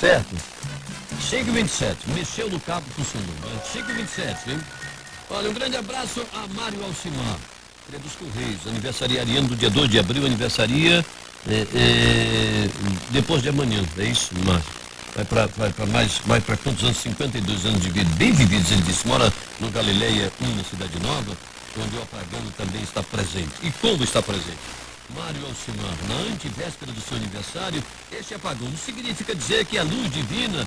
certo? 5h27, mexeu no cabo, funcionou. 5h27, viu? Olha, um grande abraço a Mário Alcimar, ele é dos Correios, aniversariando do dia 2 de abril, aniversaria depois de amanhã, é isso, Mário? Vai para quantos anos? 52 anos de vida, bem vividos, ele disse, mora no Galileia 1, na Cidade Nova, onde o apagão também está presente. E como está presente? Mário Alcimar, na antevéspera do seu aniversário, este apagão não significa dizer que a luz divina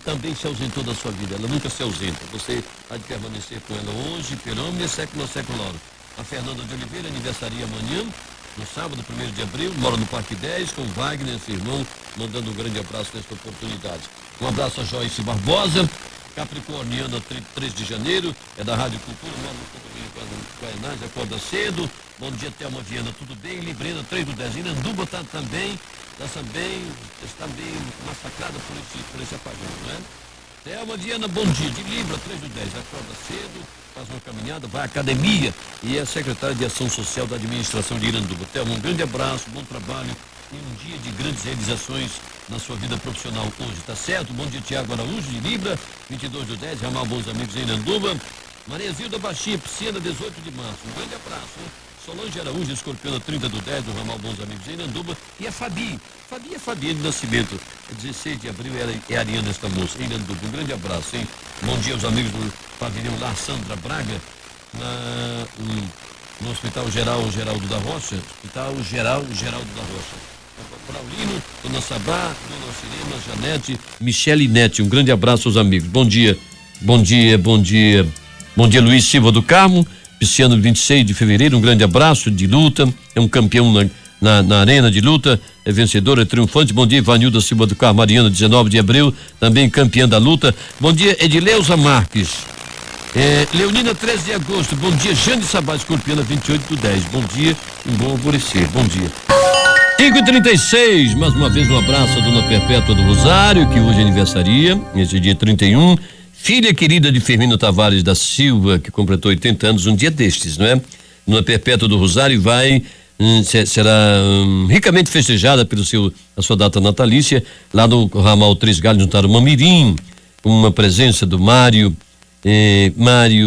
também se ausentou da sua vida, ela nunca se ausenta, você há de permanecer com ela hoje, per omnia secula seculorum. A Fernanda de Oliveira aniversaria amanhã, no sábado, 1º de abril, mora no Parque 10, com Wagner, seu irmão, mandando um grande abraço nesta oportunidade. Um abraço a Joyce Barbosa, capricorniana, 3 de janeiro, é da Rádio Cultura, mora no condomínio Guaianás, acorda cedo. Bom dia, Thelma Viana, tudo bem? Librena, 3/10, Iranduba está também massacrada por esse apagão, não é? Thelma Viana, bom dia, de Libra, 3/10, acorda cedo, faz uma caminhada, vai à academia e é secretária de Ação Social da Administração de Iranduba. Thelma, um grande abraço, bom trabalho e um dia de grandes realizações na sua vida profissional hoje, tá certo? Bom dia, Tiago Araújo, de Libra, 22/10, Ramal Bons Amigos em Iranduba. Maria Zilda Baixinha, Piscina, 18 de março, um grande abraço, hein? Solange Araújo, Escorpiana, 30/10, do Ramal Bons Amigos em Iranduba. E a Fabi é Fabi de Nascimento, 16 de abril, é Ariana esta moça, em Iranduba. Um grande abraço, hein? Bom dia aos amigos do pavilhão Lar Sandra Braga, no Hospital Geraldo da Rocha, Hospital Geraldo da Rocha. Paulino, Dona Sabá, Dona Cirema, Janete, Michele e Nete, um grande abraço aos amigos. Bom dia, Luiz Silva do Carmo, Pisciano, 26 de fevereiro, um grande abraço de luta, é um campeão na arena de luta, é vencedor, é triunfante. Bom dia, Ivanilda Silva do Carmo, Mariana, 19 de abril, também campeã da luta. Bom dia, Edileuza Marques, Leonina, 13 de agosto, bom dia, Jane Sabá, Escorpiana, 28/10, bom dia, um bom alvorecer, bom dia. 5h36, mais uma vez um abraço à Dona Perpétua do Rosário, que hoje aniversaria, nesse dia 31, filha querida de Firmino Tavares da Silva, que completou 80 anos um dia destes, não é? Dona Perpétua do Rosário será ricamente festejada a sua data natalícia, lá no ramal Três Galhos, no Tarumamirim, com uma presença do Mário,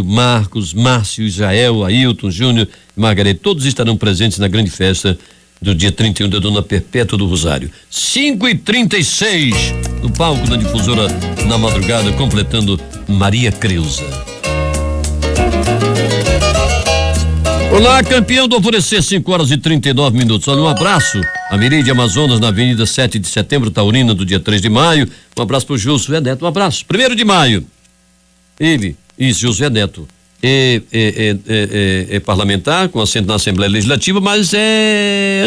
Marcos, Márcio, Israel, Ailton, Júnior e Margarete, todos estarão presentes na grande festa do dia 31 da Dona Perpétua do Rosário. 5h36, no palco da Difusora na madrugada, completando Maria Creuza. Olá, campeão do alvorecer, 5h39. Olha, um abraço a Mireide Amazonas, na Avenida 7 de Setembro, Taurina, do dia 3 de maio. Um abraço pro Josué Neto, um abraço. 1º de maio, Josué Neto. É parlamentar, com assento na Assembleia Legislativa, mas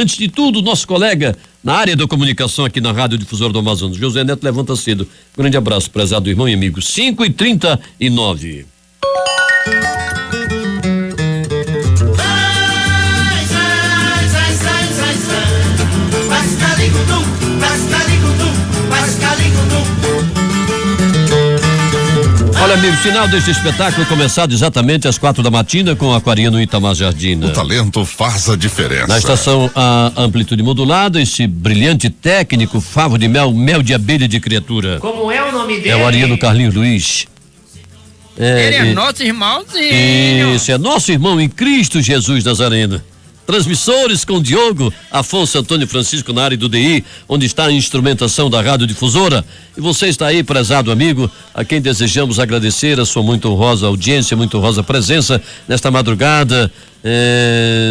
antes de tudo, nosso colega na área da comunicação aqui na Rádio Difusora do Amazonas. José Neto levanta cedo. Grande abraço, prezado irmão e amigo. 5h39. Olha, amigo, final deste espetáculo começado exatamente às 4 da matina com o aquariano Itamar Jardina. O talento faz a diferença. Na estação a amplitude modulada, esse brilhante técnico, favo de mel de abelha de criatura. Como é o nome dele? É o ariano Carlinhos Luiz. Ele é nosso irmãozinho. Isso, é nosso irmão em Cristo Jesus Nazareno. Transmissores com Diogo Afonso Antônio Francisco na área do DI, onde está a instrumentação da Rádio Difusora. E você está aí, prezado amigo, a quem desejamos agradecer a sua muito honrosa audiência, muito honrosa presença nesta madrugada,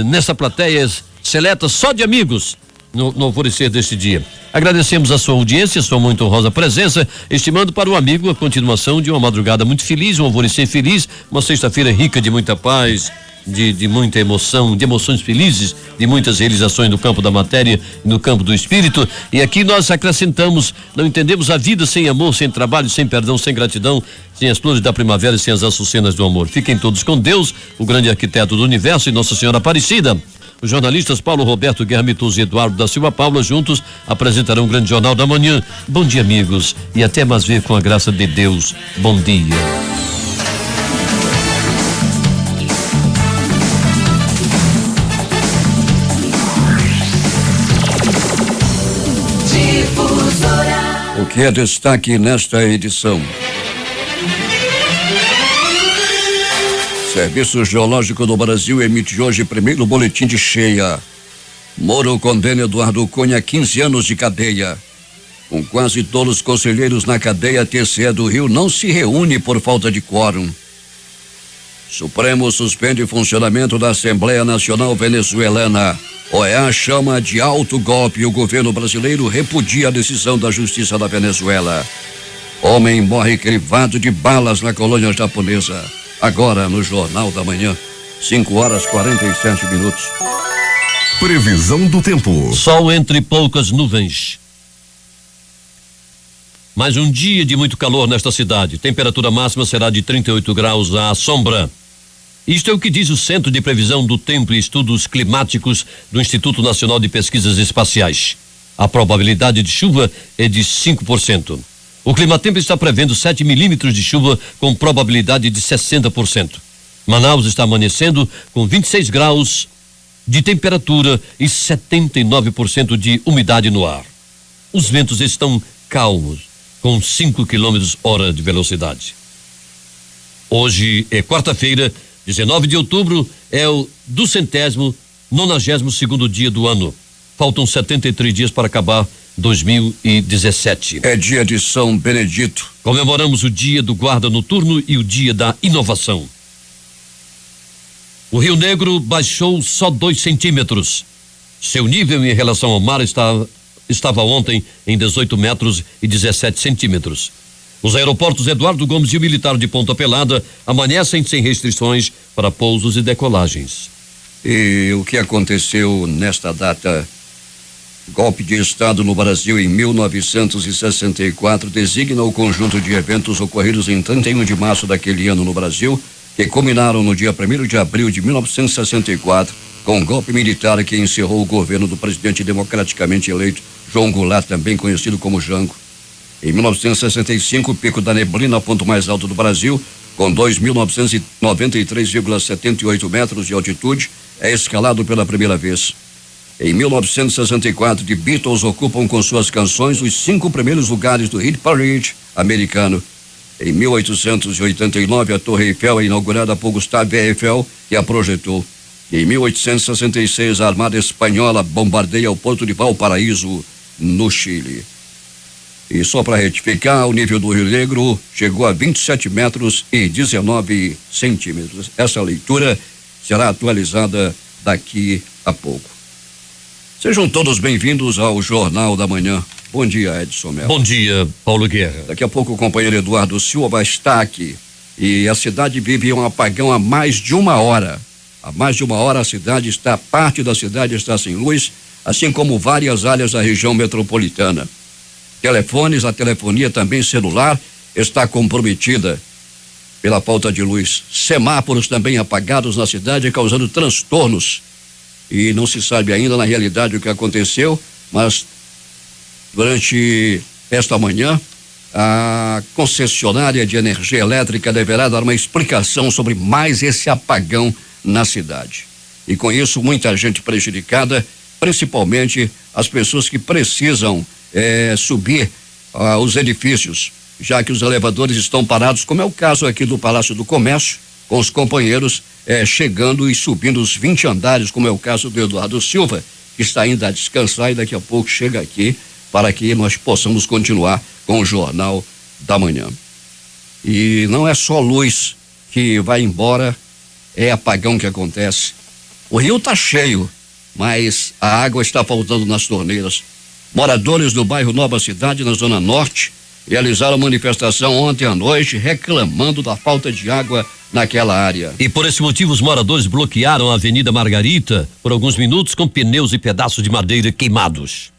nesta plateia seleta só de amigos no alvorecer deste dia. Agradecemos a sua audiência, a sua muito honrosa presença, estimando para o amigo a continuação de uma madrugada muito feliz, um alvorecer feliz, uma sexta-feira rica de muita paz, de muita emoção, de emoções felizes, de muitas realizações no campo da matéria e no campo do espírito. E aqui nós acrescentamos: não entendemos a vida sem amor, sem trabalho, sem perdão, sem gratidão, sem as flores da primavera e sem as açucenas do amor. Fiquem todos com Deus, o grande arquiteto do universo, e Nossa Senhora Aparecida. Os jornalistas Paulo Roberto Guerra Mitoso e Eduardo da Silva Paula juntos apresentarão o grande Jornal da Manhã. Bom dia, amigos, e até mais ver com a graça de Deus. Bom dia. que é destaque nesta edição. Serviço Geológico do Brasil emite hoje primeiro boletim de cheia. Moro condena Eduardo Cunha a 15 anos de cadeia. Com quase todos os conselheiros na cadeia, TCE do Rio não se reúne por falta de quórum. Supremo suspende o funcionamento da Assembleia Nacional Venezuelana. OEA chama de alto golpe e o governo brasileiro repudia a decisão da Justiça da Venezuela. Homem morre crivado de balas na colônia japonesa. Agora no Jornal da Manhã, 5h47. Previsão do tempo. Sol entre poucas nuvens. Mais um dia de muito calor nesta cidade. Temperatura máxima será de 38 graus à sombra. Isto é o que diz o Centro de Previsão do Tempo e Estudos Climáticos do Instituto Nacional de Pesquisas Espaciais. A probabilidade de chuva é de 5%. O Climatempo está prevendo 7 milímetros de chuva com probabilidade de 60%. Manaus está amanhecendo com 26 graus de temperatura e 79% de umidade no ar. Os ventos estão calmos, com 5 km/h de velocidade. Hoje é quarta-feira, 19 de outubro, é o 292º dia do ano. Faltam 73 dias para acabar 2017. É dia de São Benedito. Comemoramos o dia do guarda noturno e o dia da inovação. O Rio Negro baixou só 2 centímetros. Seu nível em relação ao mar estava ontem em 18 metros e 17 centímetros. Os aeroportos Eduardo Gomes e o Militar de Ponta Pelada amanhecem sem restrições para pousos e decolagens. E o que aconteceu nesta data? Golpe de Estado no Brasil em 1964 designa o conjunto de eventos ocorridos em 31 de março daquele ano no Brasil, que culminaram no dia 1º de abril de 1964, com um golpe militar que encerrou o governo do presidente democraticamente eleito João Goulart, também conhecido como Jango. Em 1965, o Pico da Neblina, ponto mais alto do Brasil, com 2.993,78 metros de altitude, é escalado pela primeira vez. Em 1964, The Beatles ocupam com suas canções os 5 primeiros lugares do Hit Parade americano. Em 1889, a Torre Eiffel é inaugurada por Gustave Eiffel, que a projetou. Em 1866, a Armada Espanhola bombardeia o porto de Valparaíso, no Chile. E só para retificar, o nível do Rio Negro chegou a 27 metros e 19 centímetros. Essa leitura será atualizada daqui a pouco. Sejam todos bem-vindos ao Jornal da Manhã. Bom dia, Edson Mello. Bom dia, Paulo Guerra. Daqui a pouco o companheiro Eduardo Silva está aqui. E a cidade vive um apagão há mais de 1 hora. Há mais de 1 hora parte da cidade está sem luz, assim como várias áreas da região metropolitana. Telefones, a telefonia também celular está comprometida pela falta de luz. Semáforos também apagados na cidade, causando transtornos. E não se sabe ainda na realidade o que aconteceu, mas durante esta manhã a concessionária de energia elétrica deverá dar uma explicação sobre mais esse apagão na cidade. E com isso muita gente prejudicada, principalmente as pessoas que precisam subir os edifícios, já que os elevadores estão parados, como é o caso aqui do Palácio do Comércio, com os companheiros chegando e subindo os 20 andares, como é o caso do Eduardo Silva, que está indo a descansar e daqui a pouco chega aqui para que nós possamos continuar com o Jornal da Manhã. E não é só luz que vai embora, é apagão que acontece. O rio está cheio, mas a água está faltando nas torneiras. Moradores do bairro Nova Cidade, na Zona Norte, realizaram manifestação ontem à noite reclamando da falta de água naquela área. E por esse motivo os moradores bloquearam a Avenida Margarita por alguns minutos com pneus e pedaços de madeira queimados.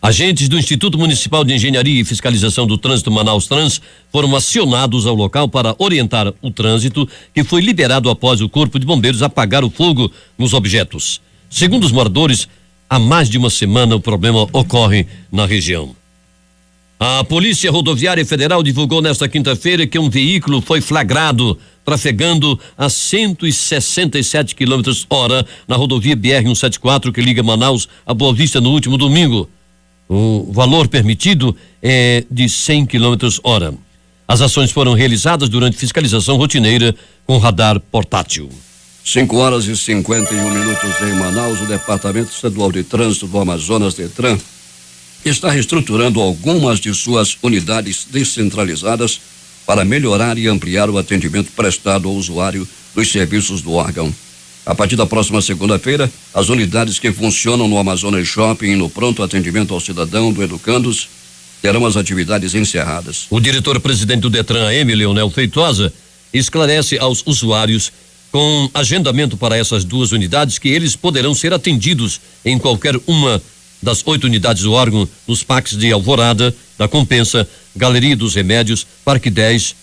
Agentes do Instituto Municipal de Engenharia e Fiscalização do Trânsito Manaus Trans foram acionados ao local para orientar o trânsito, que foi liberado após o Corpo de Bombeiros apagar o fogo nos objetos. Segundo os moradores, há mais de 1 semana o problema ocorre na região. A Polícia Rodoviária Federal divulgou nesta quinta-feira que um veículo foi flagrado trafegando a 167 km/h na rodovia BR-174 que liga Manaus a Boa Vista no último domingo. O valor permitido é de 100 km/h. As ações foram realizadas durante fiscalização rotineira com radar portátil. 5h51 em Manaus. O Departamento Estadual de Trânsito do Amazonas, DETRAN, está reestruturando algumas de suas unidades descentralizadas para melhorar e ampliar o atendimento prestado ao usuário dos serviços do órgão. A partir da próxima segunda-feira, as unidades que funcionam no Amazonas Shopping e no pronto atendimento ao cidadão do Educandos terão as atividades encerradas. O diretor-presidente do DETRAN, AM, Leonel Feitosa, esclarece aos usuários com agendamento para essas duas unidades que eles poderão ser atendidos em qualquer uma das 8 unidades do órgão nos parques de Alvorada, da Compensa, Galeria dos Remédios, Parque 10,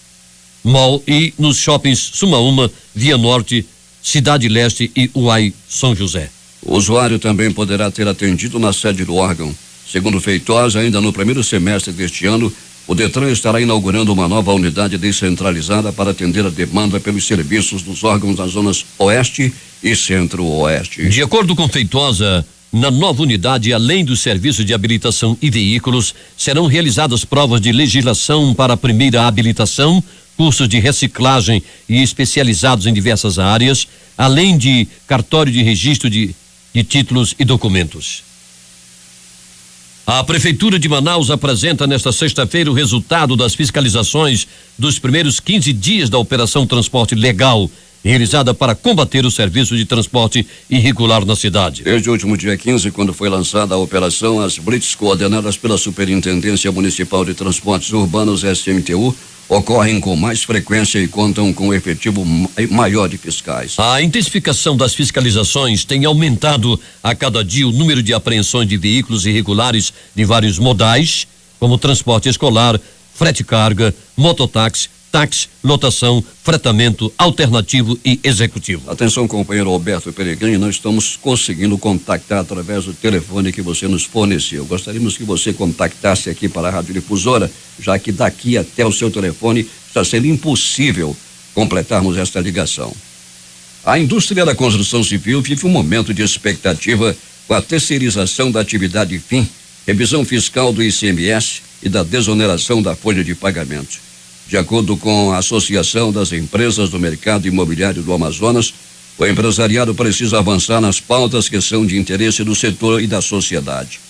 Mall e nos shoppings Sumaúma, Via Norte, Cidade Leste e Uai São José. O usuário também poderá ter atendido na sede do órgão. Segundo Feitosa, ainda no primeiro semestre deste ano, o DETRAN estará inaugurando uma nova unidade descentralizada para atender a demanda pelos serviços dos órgãos das zonas Oeste e Centro-Oeste. De acordo com Feitosa, na nova unidade, além do serviço de habilitação e veículos, serão realizadas provas de legislação para a primeira habilitação, cursos de reciclagem e especializados em diversas áreas, além de cartório de registro de títulos e documentos. A Prefeitura de Manaus apresenta nesta sexta-feira o resultado das fiscalizações dos primeiros 15 dias da Operação Transporte Legal, realizada para combater o serviço de transporte irregular na cidade. Desde o último dia 15, quando foi lançada a operação, as blitz coordenadas pela Superintendência Municipal de Transportes Urbanos, SMTU, ocorrem com mais frequência e contam com um efetivo maior de fiscais. A intensificação das fiscalizações tem aumentado a cada dia o número de apreensões de veículos irregulares de vários modais, como transporte escolar, frete-carga, mototáxi, táxi, lotação, fretamento alternativo e executivo. Atenção, companheiro Alberto Peregrini, nós estamos conseguindo contactar através do telefone que você nos forneceu. Gostaríamos que você contactasse aqui para a Rádio Difusora, já que daqui até o seu telefone está sendo impossível completarmos esta ligação. A indústria da construção civil vive um momento de expectativa com a terceirização da atividade fim, revisão fiscal do ICMS e da desoneração da folha de pagamento. De acordo com a Associação das Empresas do Mercado Imobiliário do Amazonas, o empresariado precisa avançar nas pautas que são de interesse do setor e da sociedade.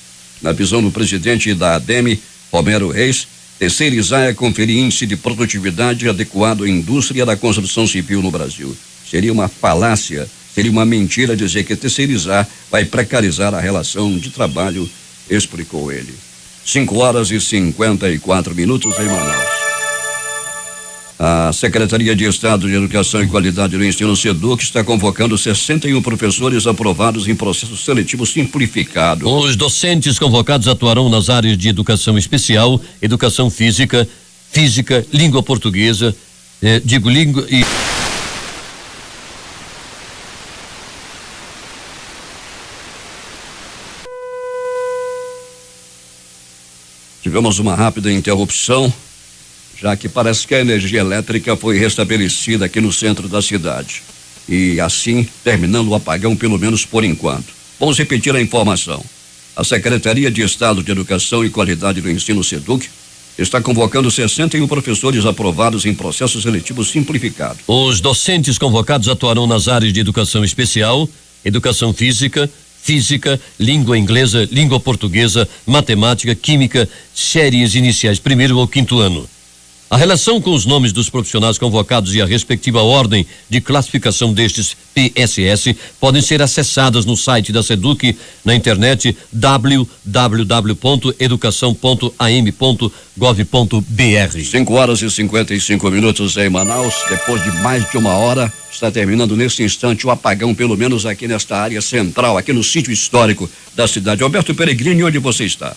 Na visão do presidente da ADEME, Romero Reis, terceirizar é conferir índice de produtividade adequado à indústria da construção civil no Brasil. Seria uma falácia, seria uma mentira dizer que terceirizar vai precarizar a relação de trabalho, explicou ele. 5h54 em Manaus. A Secretaria de Estado de Educação e Qualidade do Ensino, SEDUC, está convocando 61 professores aprovados em processo seletivo simplificado. Os docentes convocados atuarão nas áreas de educação especial, educação física, língua portuguesa, língua e... Tivemos uma rápida interrupção, já que parece que a energia elétrica foi restabelecida aqui no centro da cidade. E assim, terminando o apagão, pelo menos por enquanto. Vamos repetir a informação. A Secretaria de Estado de Educação e Qualidade do Ensino, SEDUC, está convocando 61 professores aprovados em processo seletivo simplificado. Os docentes convocados atuarão nas áreas de educação especial, educação física, língua inglesa, língua portuguesa, matemática, química, séries iniciais, 1º ou 5º ano. A relação com os nomes dos profissionais convocados e a respectiva ordem de classificação destes PSS podem ser acessadas no site da SEDUC na internet www.educação.am.gov.br. 5h55 em Manaus. Depois de mais de uma hora, está terminando nesse instante o apagão, pelo menos aqui nesta área central, aqui no sítio histórico da cidade. Alberto Peregrini, onde você está?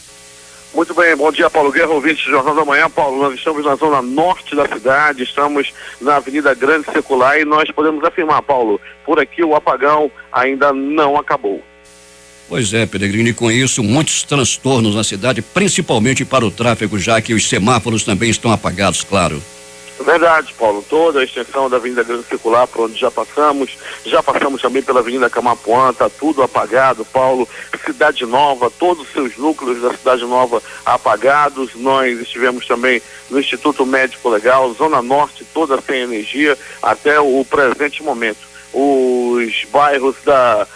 Muito bem, bom dia, Paulo Guerra, ouvintes do Jornal da Manhã. Paulo, nós estamos na zona norte da cidade, estamos na Avenida Grande Circular e nós podemos afirmar, Paulo, por aqui o apagão ainda não acabou. Pois é, Peregrini, com isso muitos transtornos na cidade, principalmente para o tráfego, já que os semáforos também estão apagados, claro. Verdade, Paulo, toda a extensão da Avenida Grande Circular, por onde já passamos também pela Avenida Camapuã, está tudo apagado, Paulo. Cidade Nova, todos os seus núcleos da Cidade Nova apagados. Nós estivemos também no Instituto Médico Legal, Zona Norte toda sem energia até o presente momento. Os bairros da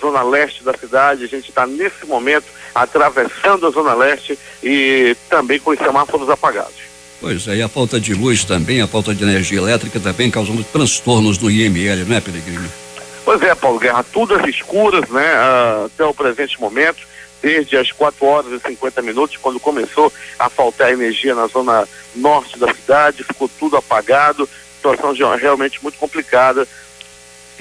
Zona Leste da cidade, a gente está nesse momento atravessando a Zona Leste e também com os semáforos apagados. Pois é, e a falta de luz também, a falta de energia elétrica também causando transtornos no IML, não é, Peregrino? Pois é, Paulo Guerra, tudo às escuras, né, até o presente momento, desde as 4h50, quando começou a faltar energia na zona norte da cidade, ficou tudo apagado, situação realmente muito complicada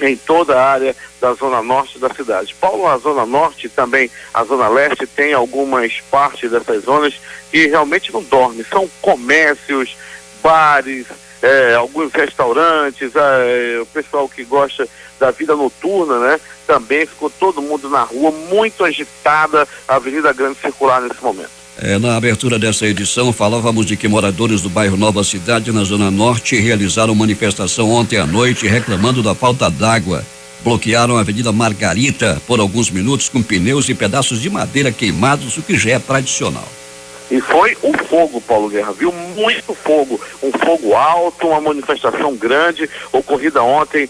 em toda a área da zona norte da cidade. Paulo, a zona norte e também a zona leste tem algumas partes dessas zonas que realmente não dormem, são comércios, bares, alguns restaurantes, o pessoal que gosta da vida noturna, né? Também ficou todo mundo na rua, muito agitada a Avenida Grande Circular nesse momento. Na abertura dessa edição, falávamos de que moradores do bairro Nova Cidade, na Zona Norte, realizaram manifestação ontem à noite reclamando da falta d'água. Bloquearam a Avenida Margarita por alguns minutos com pneus e pedaços de madeira queimados, o que já é tradicional. E foi um fogo, Paulo Guerra, viu? Muito fogo, um fogo alto, uma manifestação grande, ocorrida ontem,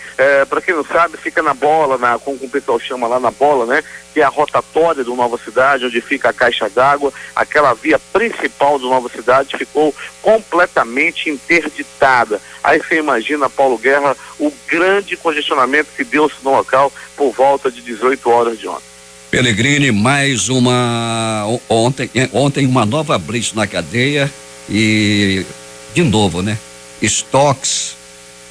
para quem não sabe, fica na bola, como o pessoal chama lá na bola, né? Que é a rotatória do Nova Cidade, onde fica a caixa d'água, aquela via principal do Nova Cidade ficou completamente interditada. Aí você imagina, Paulo Guerra, o grande congestionamento que deu-se no local por volta de 18 horas de ontem. Pelegrini, mais uma ontem uma nova blitz na cadeia e de novo, né? Estoques,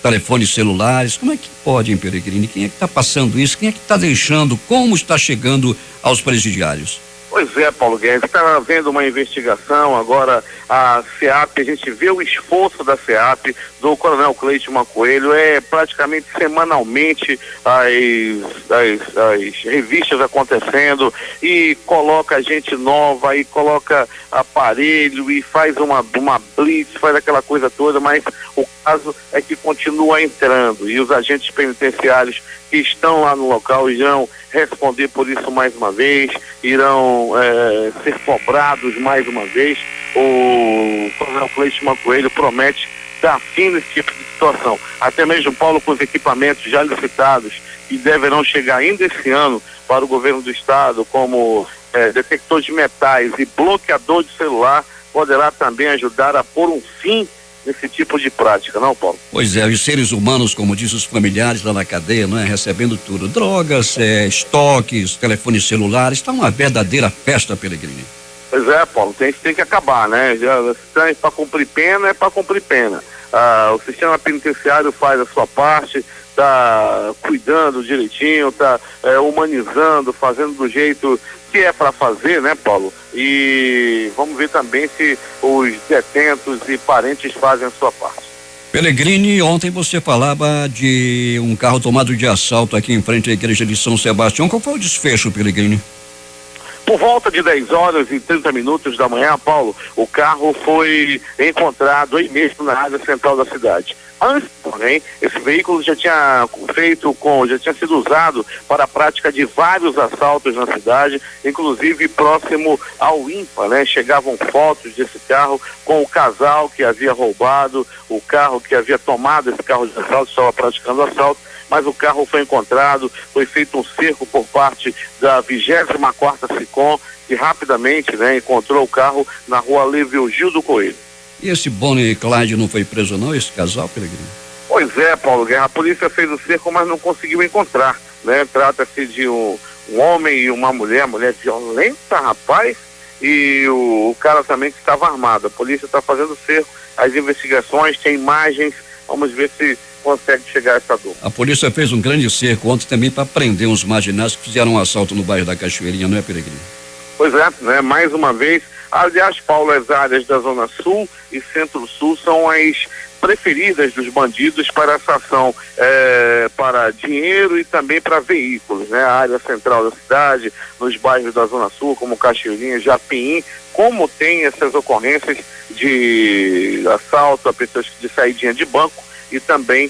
telefones celulares, como é que pode, hein, Pelegrini? Quem é que está passando isso? Quem é que está deixando? Como está chegando aos presidiários? Pois é, Paulo Guedes, está havendo uma investigação, agora a SEAP, a gente vê o esforço da SEAP, do Coronel Cleiton Coelho, praticamente semanalmente as revistas acontecendo e coloca gente nova, e coloca aparelho e faz uma blitz, faz aquela coisa toda, mas o caso é que continua entrando e os agentes penitenciários que estão lá no local irão responder por isso mais uma vez, irão ser cobrados mais uma vez. O Coronel Cleiton Coelho promete dar fim nesse tipo de situação. Até mesmo, Paulo, com os equipamentos já licitados que deverão chegar ainda esse ano para o governo do estado, como detector de metais e bloqueador de celular, poderá também ajudar a pôr um fim nesse tipo de prática, não, Paulo? Pois é, os seres humanos, como diz os familiares lá na cadeia, não é? Recebendo tudo, drogas, estoques, telefones celulares, está uma verdadeira festa, Pelegrini. Pois é, Paulo, tem que acabar, né? Se é para cumprir pena, é para cumprir pena. O sistema penitenciário faz a sua parte, está cuidando direitinho, está humanizando, fazendo do jeito que é para fazer, né, Paulo? E vamos ver também se os detentos e parentes fazem a sua parte. Pelegrini, ontem você falava de um carro tomado de assalto aqui em frente à igreja de São Sebastião. Qual foi o desfecho, Pelegrini? Por volta de 10h30 da manhã, Paulo, o carro foi encontrado aí mesmo na área central da cidade. Antes, porém, esse veículo já tinha sido usado para a prática de vários assaltos na cidade, inclusive próximo ao INPA, né? Chegavam fotos desse carro com o casal que havia roubado, o carro que havia tomado esse carro de assalto, estava praticando assalto, mas o carro foi encontrado, foi feito um cerco por parte da 24ª SICOM, que rapidamente, né, encontrou o carro na rua Leovigildo Coelho. E esse Bonnie e Clyde não foi preso não, esse casal, Pelegrini? Pois é, Paulo Guerra, a polícia fez o cerco, mas não conseguiu encontrar, né? Trata-se de um homem e uma mulher violenta, rapaz, e o cara também que estava armado. A polícia está fazendo cerco, as investigações, tem imagens, vamos ver se consegue chegar a essa dor. A polícia fez um grande cerco ontem também para prender uns marginais que fizeram um assalto no bairro da Cachoeirinha, não é, Pelegrini? Pois é, né? Mais uma vez. Aliás, Paulo, as áreas da Zona Sul e Centro-Sul são as preferidas dos bandidos para essa ação, para dinheiro e também para veículos, né? A área central da cidade, nos bairros da Zona Sul, como Cachoeirinha, Japim, como tem essas ocorrências de assalto, a pessoas de saidinha de banco e também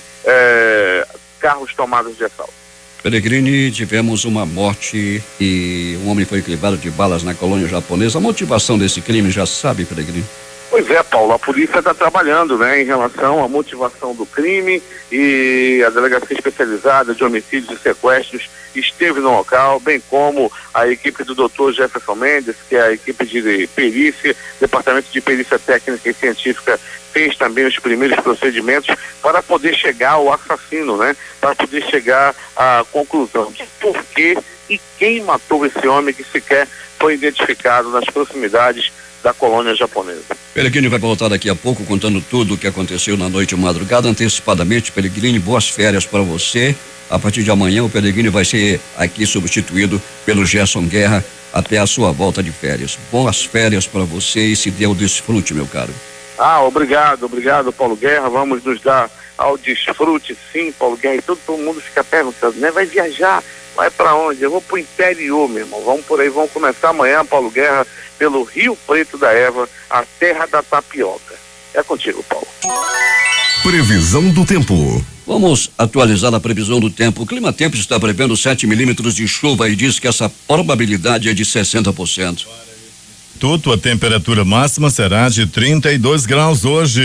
carros tomados de assalto. Peregrini, tivemos uma morte e um homem foi equilibrado de balas na colônia japonesa. A motivação desse crime, já sabe, Peregrini? Pois é, Paulo, a polícia está trabalhando, né, em relação à motivação do crime, e a Delegacia Especializada de Homicídios e Sequestros esteve no local, bem como a equipe do Dr. Jefferson Mendes, que é a equipe de perícia, Departamento de Perícia Técnica e Científica, fez também os primeiros procedimentos para poder chegar ao assassino, né, para poder chegar à conclusão de por que e quem matou esse homem que sequer foi identificado nas proximidades da colônia japonesa. Peregrini vai voltar daqui a pouco contando tudo o que aconteceu na noite e madrugada. Antecipadamente, Peregrini, boas férias para você. A partir de amanhã o Peregrini vai ser aqui substituído pelo Gerson Guerra até a sua volta de férias. Boas férias para você e se dê o desfrute, meu caro. Obrigado, Paulo Guerra. Vamos nos dar ao desfrute, sim, Paulo Guerra. E todo mundo fica perguntando, né? Vai viajar? Vai para onde? Eu vou pro interior, meu irmão. Vamos por aí, vamos começar amanhã, Paulo Guerra, pelo Rio Preto da Eva, a terra da tapioca. É contigo, Paulo. Previsão do tempo. Vamos atualizar a previsão do tempo. O Clima Tempo está prevendo 7 milímetros de chuva e diz que essa probabilidade é de 60%. A temperatura máxima será de 32 graus hoje.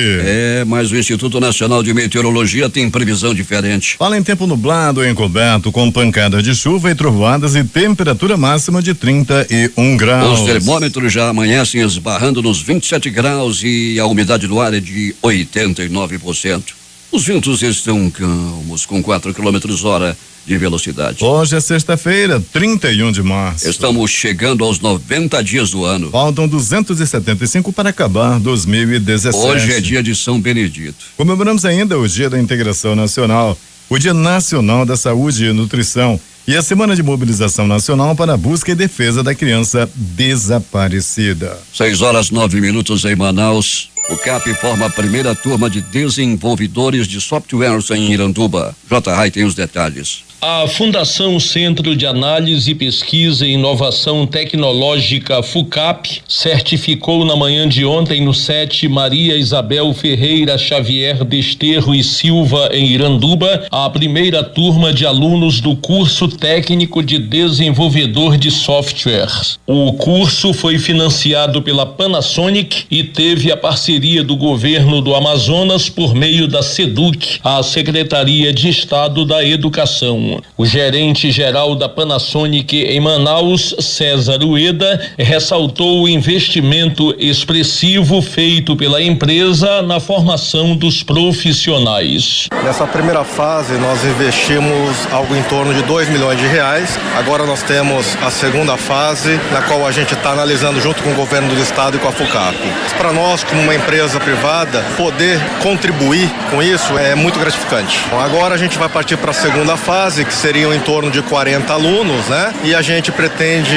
Mas o Instituto Nacional de Meteorologia tem previsão diferente. Fala em tempo nublado e encoberto, com pancada de chuva e trovoadas e temperatura máxima de 31 graus. Os termômetros já amanhecem esbarrando nos 27 graus e a umidade do ar é de 89%. Os ventos estão calmos, com 4 km/h de velocidade. Hoje é sexta-feira, 31 de março. Estamos chegando aos 90 dias do ano. Faltam 275 para acabar 2017. Hoje é dia de São Benedito. Comemoramos ainda o Dia da Integração Nacional, o Dia Nacional da Saúde e Nutrição e a Semana de Mobilização Nacional para a Busca e Defesa da Criança Desaparecida. 6h09 em Manaus. O CAP forma a primeira turma de desenvolvedores de softwares em Iranduba. J. tem os detalhes. A Fundação Centro de Análise, Pesquisa e Inovação Tecnológica FUCAP certificou na manhã de ontem no SET Maria Isabel Ferreira Xavier Desterro e Silva em Iranduba a primeira turma de alunos do curso técnico de desenvolvedor de softwares. O curso foi financiado pela Panasonic e teve a parceria do governo do Amazonas por meio da SEDUC, a Secretaria de Estado da Educação. O gerente-geral da Panasonic em Manaus, César Ueda, ressaltou o investimento expressivo feito pela empresa na formação dos profissionais. Nessa primeira fase, nós investimos algo em torno de R$2 milhões. Agora nós temos a segunda fase, na qual a gente está analisando junto com o governo do estado e com a FUCAP. Para nós, como uma empresa privada, poder contribuir com isso é muito gratificante. Agora a gente vai partir para a segunda fase, que seriam em torno de 40 alunos, né? E a gente pretende,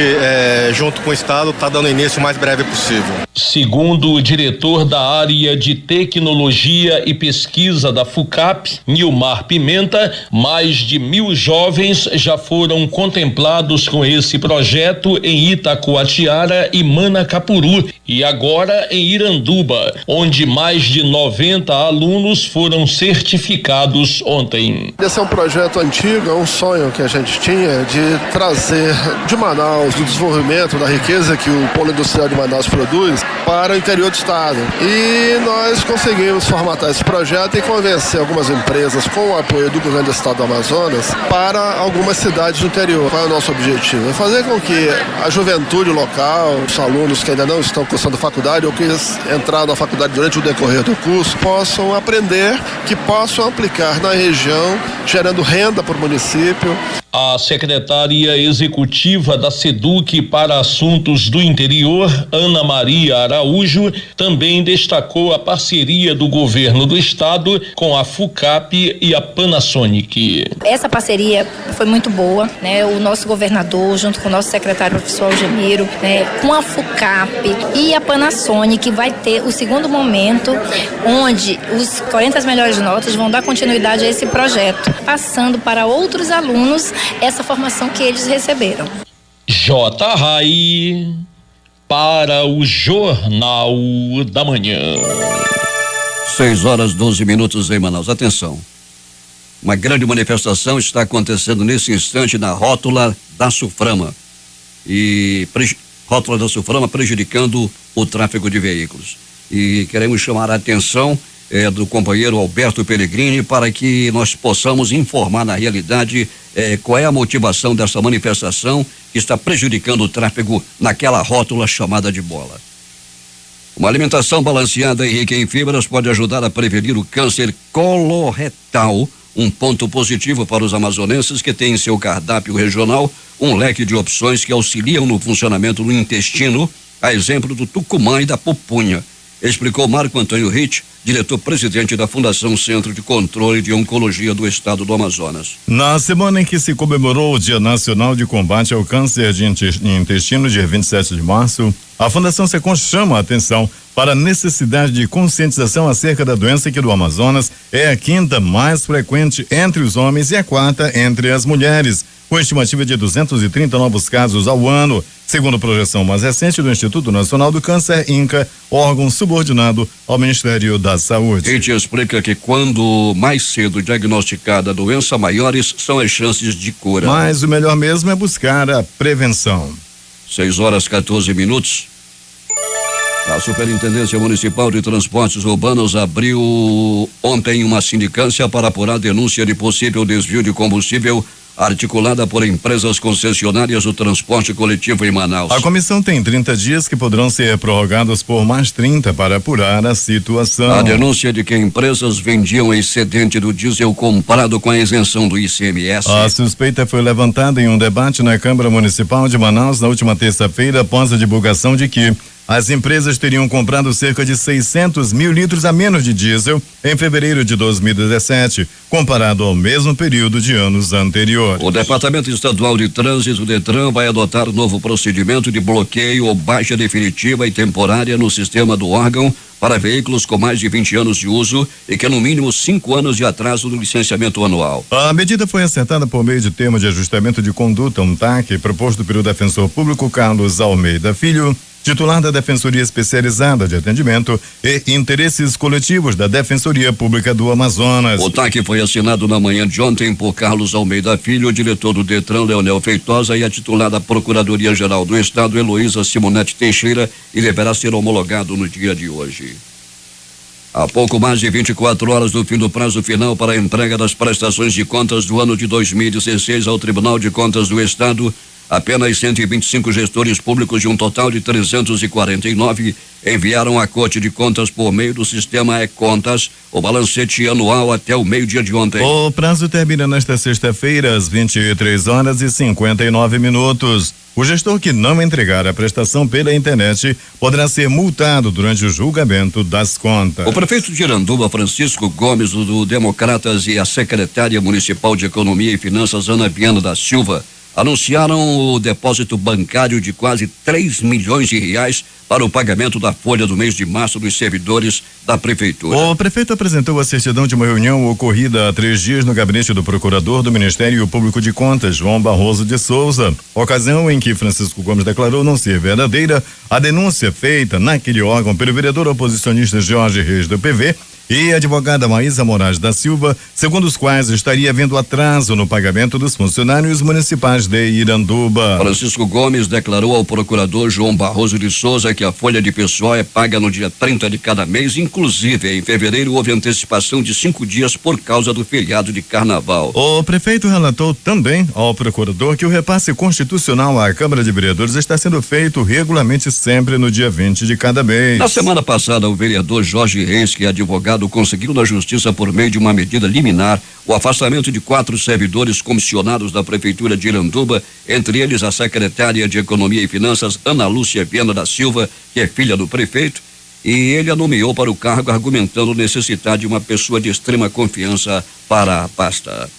junto com o estado, estar dando início o mais breve possível. Segundo o diretor da área de tecnologia e pesquisa da FUCAP, Nilmar Pimenta, mais de 1.000 jovens já foram contemplados com esse projeto em Itacoatiara e Manacapuru e agora em Iranduba, onde mais de 90 alunos foram certificados ontem. Esse é um projeto antigo, é um sonho que a gente tinha de trazer de Manaus o desenvolvimento da riqueza que o polo industrial de Manaus produz para o interior do estado. E nós conseguimos formatar esse projeto e convencer algumas empresas com o apoio do governo do estado do Amazonas para algumas cidades do interior. Qual é o nosso objetivo? É fazer com que a juventude local, os alunos que ainda não estão cursando faculdade ou que entraram na faculdade durante o decorrer do curso, possam aprender, que possam aplicar na região, gerando renda para o município. A secretária executiva da SEDUC para Assuntos do Interior, Ana Maria Araújo, também destacou a parceria do governo do estado com a FUCAP e a Panasonic. Essa parceria foi muito boa, né? O nosso governador, junto com o nosso secretário professor Algemiro, né? Com a FUCAP e a Panasonic vai ter o segundo momento onde os 40 melhores notas vão dar continuidade a esse projeto, passando para outros alunos essa formação que eles receberam. J. para o Jornal da Manhã. 6h12 em Manaus. Atenção. Uma grande manifestação está acontecendo nesse instante na rótula da Suframa. Rótula da Suframa prejudicando o tráfego de veículos. E queremos chamar a atenção do companheiro Alberto Pellegrini para que nós possamos informar na realidade qual é a motivação dessa manifestação que está prejudicando o tráfego naquela rótula chamada de bola. Uma alimentação balanceada e rica em fibras pode ajudar a prevenir o câncer coloretal, um ponto positivo para os amazonenses que têm em seu cardápio regional um leque de opções que auxiliam no funcionamento do intestino, a exemplo do tucumã e da pupunha, explicou Marco Antônio Ritt, diretor-presidente da Fundação Centro de Controle de Oncologia do Estado do Amazonas. Na semana em que se comemorou o Dia Nacional de Combate ao Câncer de Intestino, dia 27 de março, a Fundação Secom chama a atenção para a necessidade de conscientização acerca da doença que do Amazonas é a quinta mais frequente entre os homens e a quarta entre as mulheres, com estimativa de 230 novos casos ao ano, segundo a projeção mais recente do Instituto Nacional do Câncer, INCA, órgão subordinado ao Ministério da Saúde. Ele explica que quando mais cedo diagnosticada a doença, maiores são as chances de cura. Mas o melhor mesmo é buscar a prevenção. 6h14. A Superintendência Municipal de Transportes Urbanos abriu ontem uma sindicância para apurar denúncia de possível desvio de combustível articulada por empresas concessionárias do transporte coletivo em Manaus. A comissão tem 30 dias que poderão ser prorrogados por mais 30 para apurar a situação. A denúncia é de que empresas vendiam excedente do diesel comprado com a isenção do ICMS. A suspeita foi levantada em um debate na Câmara Municipal de Manaus na última terça-feira, após a divulgação de que as empresas teriam comprado cerca de 600 mil litros a menos de diesel em fevereiro de 2017, comparado ao mesmo período de anos anteriores. O Departamento Estadual de Trânsito, DETRAN, vai adotar novo procedimento de bloqueio ou baixa definitiva e temporária no sistema do órgão para veículos com mais de 20 anos de uso e que no mínimo 5 anos de atraso do licenciamento anual. A medida foi acertada por meio de termo de ajustamento de conduta, um TAC, proposto pelo defensor público Carlos Almeida Filho, titular da Defensoria Especializada de Atendimento e Interesses Coletivos da Defensoria Pública do Amazonas. O TAC foi assinado na manhã de ontem por Carlos Almeida Filho, o diretor do DETRAN, Leonel Feitosa, e a titular da Procuradoria-Geral do Estado, Heloísa Simonete Teixeira, e deverá ser homologado no dia de hoje. Há pouco mais de 24 horas do fim do prazo final para a entrega das prestações de contas do ano de 2016 ao Tribunal de Contas do Estado, apenas 125 gestores públicos de um total de 349 enviaram à Corte de Contas por meio do sistema e-Contas o balancete anual até o meio-dia de ontem. O prazo termina nesta sexta-feira às 23h59. O gestor que não entregar a prestação pela internet poderá ser multado durante o julgamento das contas. O prefeito de Iranduba, Francisco Gomes, do Democratas, e a secretária municipal de Economia e Finanças, Ana Viana da Silva, anunciaram o depósito bancário de quase 3 milhões de reais para o pagamento da folha do mês de março dos servidores da prefeitura. O prefeito apresentou a certidão de uma reunião ocorrida há 3 dias no gabinete do procurador do Ministério Público de Contas, João Barroso de Souza, ocasião em que Francisco Gomes declarou não ser verdadeira a denúncia feita naquele órgão pelo vereador oposicionista Jorge Reis do PV e a advogada Maísa Moraes da Silva, segundo os quais estaria havendo atraso no pagamento dos funcionários municipais de Iranduba. Francisco Gomes declarou ao procurador João Barroso de Souza que a folha de pessoal é paga no dia 30 de cada mês, inclusive em fevereiro houve antecipação de 5 dias por causa do feriado de carnaval. O prefeito relatou também ao procurador que o repasse constitucional à Câmara de Vereadores está sendo feito regularmente sempre no dia 20 de cada mês. Na semana passada, o vereador Jorge Reis, que é advogado, conseguiu na justiça por meio de uma medida liminar o afastamento de 4 servidores comissionados da prefeitura de Iranduba, entre eles a secretária de Economia e Finanças, Ana Lúcia Viana da Silva, que é filha do prefeito, e ele a nomeou para o cargo argumentando necessitar de uma pessoa de extrema confiança para a pasta.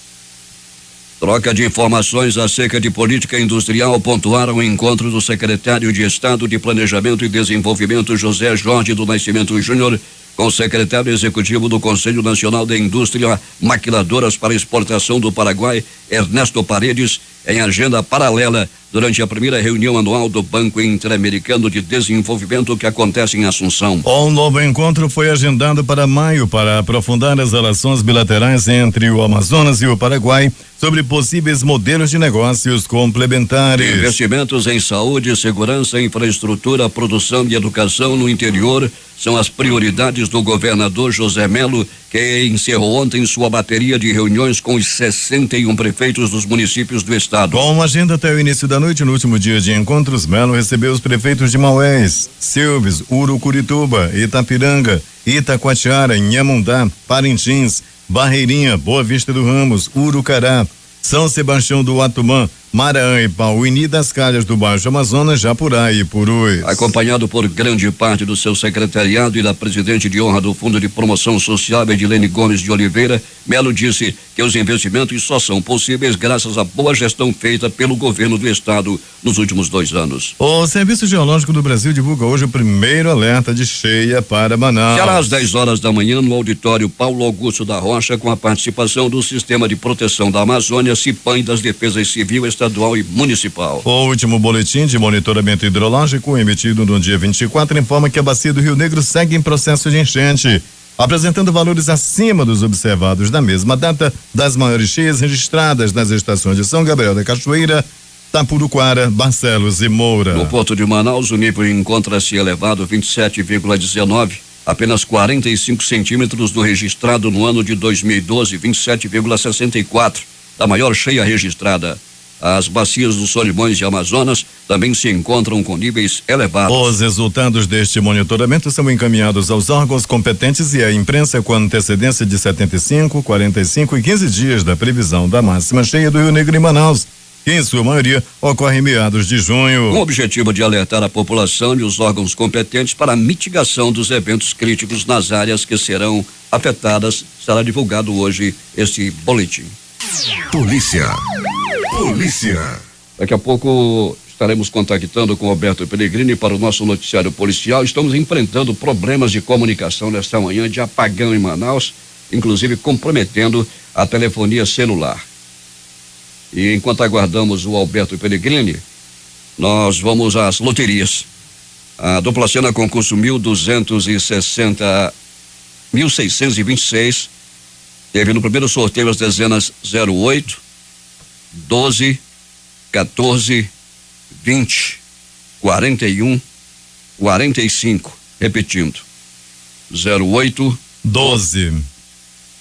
Troca de informações acerca de política industrial pontuaram o encontro do secretário de Estado de Planejamento e Desenvolvimento, José Jorge do Nascimento Júnior, com o secretário executivo do Conselho Nacional da Indústria Maquiladoras para Exportação do Paraguai, Ernesto Paredes, em agenda paralela durante a primeira reunião anual do Banco Interamericano de Desenvolvimento que acontece em Assunção. Um novo encontro foi agendado para maio para aprofundar as relações bilaterais entre o Amazonas e o Paraguai sobre possíveis modelos de negócios complementares. Investimentos em saúde, segurança, infraestrutura, produção e educação no interior são as prioridades do governador José Melo, que encerrou ontem sua bateria de reuniões com os 61 prefeitos dos municípios do estado. Com agenda até o início da noite, no último dia de encontros, Melo recebeu os prefeitos de Maués, Silves, Urucurituba, Itapiranga, Itacoatiara, Inhamundá, Parintins, Barreirinha, Boa Vista do Ramos, Urucará, São Sebastião do Atumã, Maraã e Pauini das Calhas do Baixo Amazonas, Japurá e Purus. Acompanhado por grande parte do seu secretariado e da presidente de honra do Fundo de Promoção Social, Edilene Gomes de Oliveira, Melo disse que os investimentos só são possíveis graças à boa gestão feita pelo governo do estado nos últimos 2 anos. O Serviço Geológico do Brasil divulga hoje o primeiro alerta de cheia para Manaus. Será às 10 horas da manhã no auditório Paulo Augusto da Rocha, com a participação do Sistema de Proteção da Amazônia, CIPAM, e das Defesas Civil, Estadual e Municipal. O último boletim de monitoramento hidrológico emitido no dia 24 informa que a bacia do Rio Negro segue em processo de enchente, apresentando valores acima dos observados na mesma data das maiores cheias registradas nas estações de São Gabriel da Cachoeira, Tapuruquara, Barcelos e Moura. No Porto de Manaus, o nível encontra-se elevado 27,19, apenas 45 centímetros do registrado no ano de 2012, 27,64, da maior cheia registrada. As bacias dos Solimões e Amazonas também se encontram com níveis elevados. Os resultados deste monitoramento são encaminhados aos órgãos competentes e à imprensa com antecedência de 75, 45 e 15 dias da previsão da máxima cheia do Rio Negro e Manaus, que em sua maioria ocorre em meados de junho. Com o objetivo de alertar a população e os órgãos competentes para a mitigação dos eventos críticos nas áreas que serão afetadas, será divulgado hoje este boletim. Polícia. Daqui a pouco estaremos contactando com Roberto Pellegrini para o nosso noticiário policial. Estamos enfrentando problemas de comunicação nesta manhã de apagão em Manaus, inclusive comprometendo a telefonia celular. E enquanto aguardamos o Alberto Pellegrini, nós vamos às loterias. A dupla cena concurso 1626 teve no primeiro sorteio as dezenas 08, 12, 14, 20, 41, 45. Repetindo: 08, 12,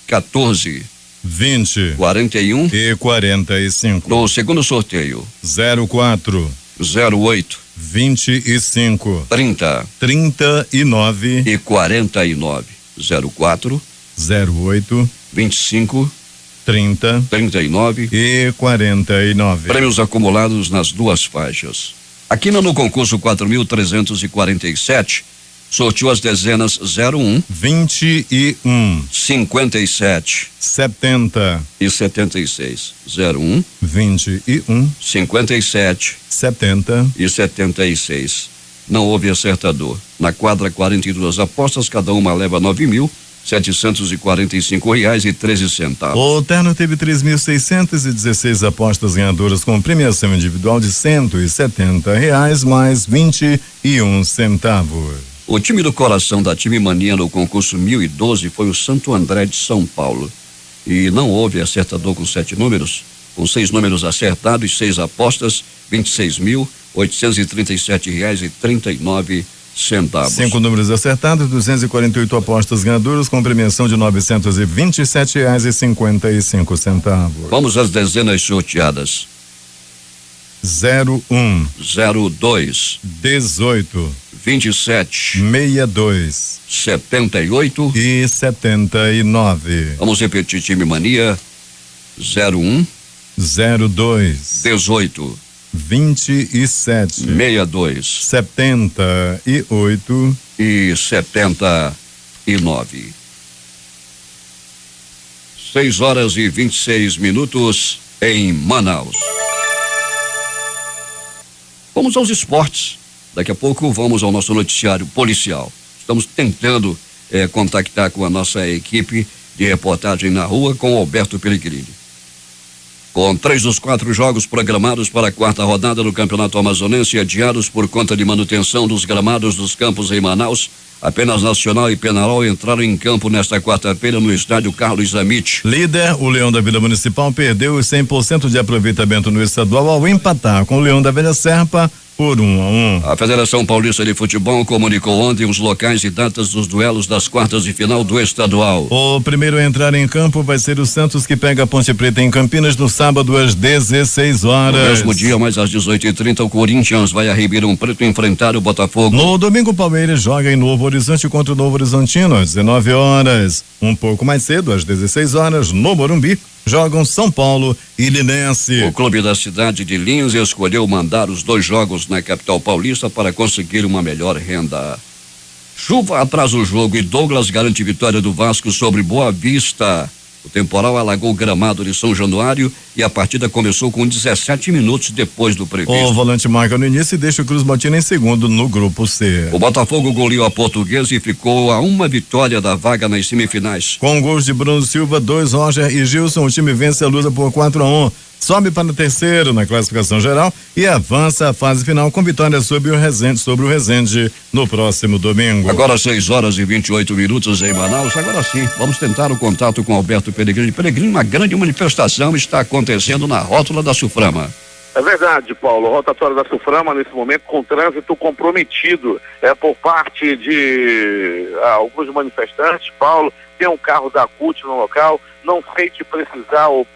14, 20, 41 e 45. No segundo sorteio: 04, 08, 25, 30, 39 e 49. 04, 08, 25, 30, 39 e 49. Prêmios acumulados nas duas faixas. Aqui no concurso 4.347, sorteou as dezenas 01, 21, 57, 70 e 76. 01, 21, 57, 70 e 76. Não houve acertador. Na quadra, 42 apostas, cada uma leva R$9.745,13. O terno teve 3.616 apostas ganhadoras com premiação individual de R$170 mais 21 centavos. O time do coração da Time Mania no concurso 1012 foi o Santo André de São Paulo. E não houve acertador com 7 números. Com 6 números acertados e 6 apostas, R$26.837,39. 5 números acertados, 248 apostas ganhadoras com premiação de R$927,55. Vamos às dezenas sorteadas. 01, 02, 18, 27, 62, 78 e 79. Vamos repetir, Time Mania: 01, 02, 18, 27, 62, 78 e 79. 6h26 em Manaus. Vamos aos esportes. Daqui a pouco vamos ao nosso noticiário policial. Estamos tentando contactar com a nossa equipe de reportagem na rua com o Alberto Pellegrini. Com 3 dos 4 jogos programados para a 4ª rodada do Campeonato Amazonense adiados por conta de manutenção dos gramados dos campos em Manaus, apenas Nacional e Penharol entraram em campo nesta quarta-feira no estádio Carlos Zamit. Líder, o Leão da Vila Municipal perdeu os 100% de aproveitamento no estadual ao empatar com o Leão da Velha Serpa por 1-1. A Federação Paulista de Futebol comunicou ontem os locais e datas dos duelos das quartas de final do estadual. O primeiro a entrar em campo vai ser o Santos, que pega a Ponte Preta em Campinas no sábado às 16 horas. No mesmo dia, mais às 18h30, o Corinthians vai a Ribeirão Preto enfrentar o Botafogo. No domingo, o Palmeiras joga em Novo Horizonte contra o Novo Horizontino às 19 horas. Um pouco mais cedo, às 16 horas, no Morumbi, jogam São Paulo e Linense. O clube da cidade de Lins escolheu mandar os 2 jogos na capital paulista para conseguir uma melhor renda. Chuva atrasa o jogo e Douglas garante vitória do Vasco sobre Boa Vista. O temporal alagou o gramado de São Januário e a partida começou com 17 minutos depois do previsto. O volante marca no início e deixa o Cruz Maltina em segundo no grupo C. O Botafogo goleou a Portuguesa e ficou a uma vitória da vaga nas semifinais. Com gols de Bruno Silva, 2 Roger e Gilson, o time vence a Lusa por 4-1. Sobe para o terceiro na classificação geral e avança à fase final com vitória sobre o Resende no próximo domingo. Agora 6h28 em Manaus. Agora sim, vamos tentar o contato com Alberto Pellegrini. Pellegrini, uma grande manifestação está acontecendo na rótula da Suframa. É verdade, Paulo. Rotatória da Suframa, nesse momento, com trânsito comprometido por parte de alguns manifestantes. Paulo, tem um carro da CUT no local. Não sei te precisar o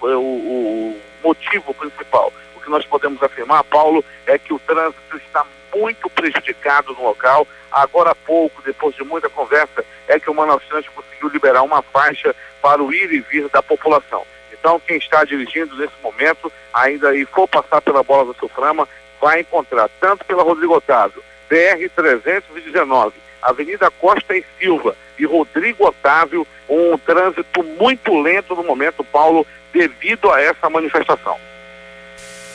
motivo principal. O que nós podemos afirmar, Paulo, é que o trânsito está muito prejudicado no local. Agora há pouco, depois de muita conversa, é que o Manaus Trânsito conseguiu liberar uma faixa para o ir e vir da população. Então, quem está dirigindo nesse momento, ainda e for passar pela Bola da Suframa, vai encontrar tanto pela Rodrigo Otávio, BR-319, Avenida Costa e Silva e Rodrigo Otávio, um trânsito muito lento no momento, Paulo, devido a essa manifestação.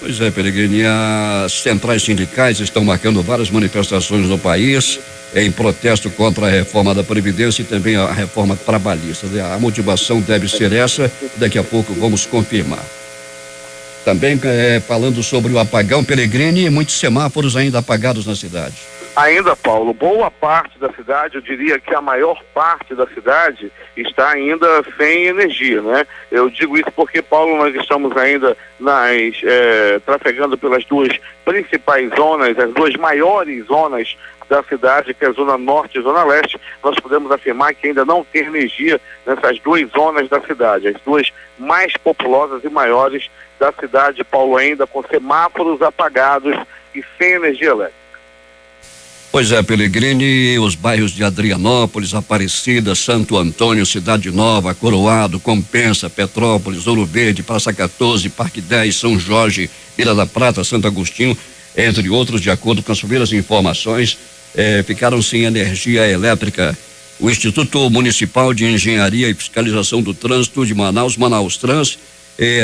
Pois é, Pellegrini, as centrais sindicais estão marcando várias manifestações no país em protesto contra a reforma da Previdência e também a reforma trabalhista. A motivação deve ser essa, daqui a pouco vamos confirmar. Também falando sobre o apagão, Pellegrini, muitos semáforos ainda apagados na cidade. Ainda, Paulo, boa parte da cidade, eu diria que a maior parte da cidade está ainda sem energia, né? Eu digo isso porque, Paulo, nós estamos ainda trafegando pelas 2 principais zonas, as 2 maiores zonas da cidade, que é a Zona Norte e a Zona Leste. Nós podemos afirmar que ainda não tem energia nessas 2 zonas da cidade, as 2 mais populosas e maiores da cidade, Paulo, ainda com semáforos apagados e sem energia elétrica. Pois é, Pellegrini, os bairros de Adrianópolis, Aparecida, Santo Antônio, Cidade Nova, Coroado, Compensa, Petrópolis, Ouro Verde, Praça 14, Parque 10, São Jorge, Vila da Prata, Santo Agostinho, entre outros, de acordo com as primeiras informações, ficaram sem energia elétrica. O Instituto Municipal de Engenharia e Fiscalização do Trânsito de Manaus, Manaustrans,